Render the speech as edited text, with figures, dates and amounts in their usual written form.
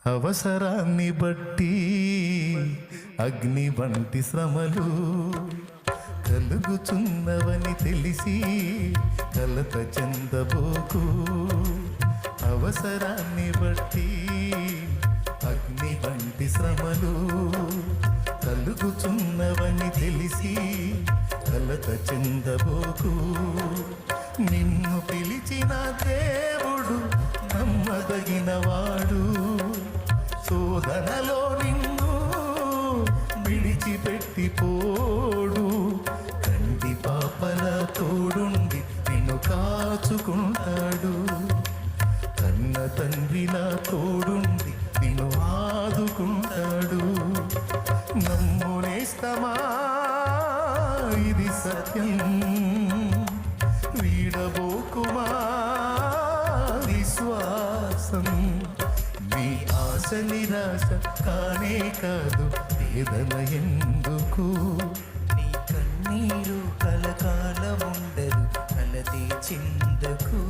అవసరాన్ని బట్టి అగ్ని వంటి శ్రమలు కలుగుచున్నవని తెలిసి కలత చెందబోకు. అవసరాన్ని బట్టి అగ్ని వంటి శ్రమలు కలుగుచున్నవని తెలిసి కలత చెందబోకు. నిన్ను పిలిచిన దేవుడు నమ్మదగినవాడు. శోధనలో నిన్ను విడిచిపెట్టిపోడు. కంటి పాపల తోడుండి నిన్ను కాచుకుంటాడు. కన్న తండ్రిలా తోడుండి నిన్ను ఆదుకుంటాడు. నమ్మునేస్తమా ఇది సత్యం, వీడబోకుమా విశ్వాసం. నీ ఆశ నిరాశ కానే కాదు, వేదన ఎందుకు? నీ కన్నీరు కలకాలముండదు, కలతే చిందకు.